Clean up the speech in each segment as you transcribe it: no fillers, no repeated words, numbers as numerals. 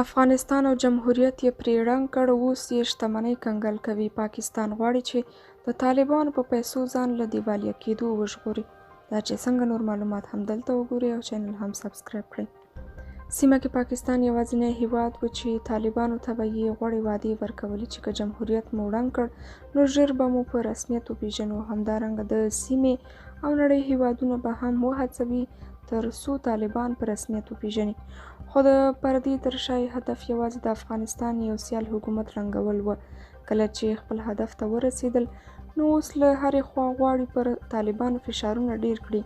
افغانستان او جمهوریت یې پرې ړنګ کړ، اوس یې شتمنۍ کنګل کوي. پاکستان غواړي چې د طالبانو په پیسو ځان له دیوالیا کېدو وژغوري. دا چې څنګه نور معلومات هم دلته وګورئ او چینل هم سبسکرایب کړئ. سیمه کې پاکستان یوازینی هیواد و چې طالبانو ته به یې غوړې وعدې ورکولې چې که جمهوریت مو ړنګ کړ نو ژر به مو په رسمیت وپېژنو. همدارنګه د سیمې او نړۍ هیوادونه به هم وهڅوي تر څو طالبان په رسمیت وپېژني. خو د پردې تر شا هدف یوازې د افغانستان یو سیال حکومت ړنګول و. کله چې خپل هدف ته ورسېدل نو اوس له هرې خوا غواړي پر طالبانو فشارونه ډېر کړي.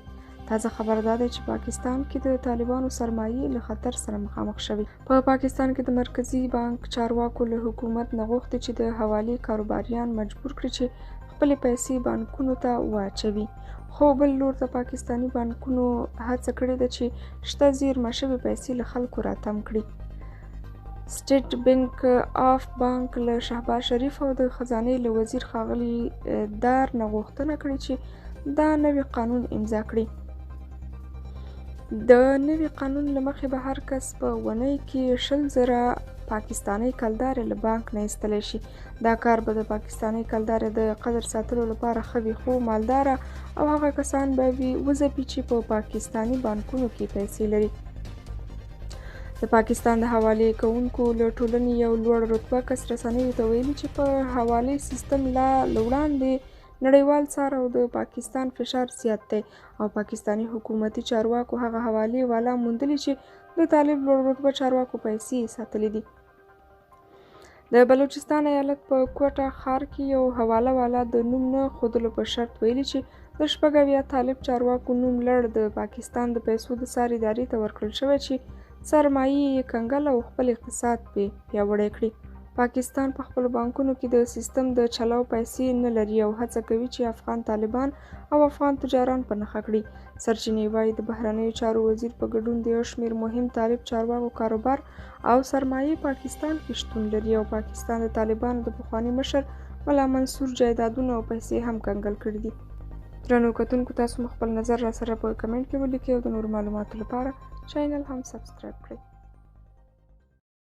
تازه خبر دا دی چې پاکستان کې د طالبانو سرمایې له خطر سره مخامخ شوي. په پاکستان کې د مرکزي بانک چارواکو له حکومت نه غوښتي چې د حوالې کاروباریان مجبور کړي چې خپلې پیسې بانکونو ته واچوي. خو بل لور د پاکستاني بانکونو هڅه کړې ده چې شته زیرمه شوې پیسې له خلکو راتم کړي. سټیټ بانک آف بانک له شهباز شریف او د خزانې له وزیر ښاغلي دار نه غوښتنه کړې چې دا نوی قانون امضا کړي. د نوي قانون له مخې به هر کس په اونۍ کې 20,000 پاکستاني کلدارې له بانک نه ایستلی شي. دا کار به د پاکستاني کلدارې د قدر ساتلو لپاره ښه وي، خو مالداره او هغه کسان به وځپي چې په پاکستاني بانکونو کې پیسې لري. د پاکستان د حوالې کوونکو له ټولنې یو لوړ رتبه کس رسنیو ته ویلي چې په حوالې سیستم له وړاندې نړیوال څار او د پاکستان فشار زیات دی او پاکستاني حکومتي چارواکو هغه حوالې والا موندلي چې د طالب لوړ رتبه چارواکو پیسې ساتلې دي. د بلوچستان ایالت په کوټه ښار کې یو حواله والا د نوم نه ښودلو په شرط ویلي چې د 80 طالب چارواکو نوم لړ د پاکستان د پیسو د څار ادارې ته ورکړل شوی چې سرمایې یې کنګل او خپل اقتصاد پې پیاوړی کړي. پاکستان په خپلو بانکونو کې د سیستم د چلو پیسې نه لري او هڅه کوي چې افغان طالبان او افغان تجاران په نښه کړي. سرچینې وایي د بهرنیو چارو وزیر په ګډون د یو شمېر مهم طالب چارواکو کاروبار او سرمایې پاکستان کې شتون لري او پاکستان د طالبانو د پخواني مشر ملا منصور جایدادونه او پیسې هم کنګل کړي دي. درنو کتونکو، تاسو خپل نظر را سره په کمنټ کې ولیکئ او د نورو معلوماتو لپاره چینل هم سبسکرایب کړئ.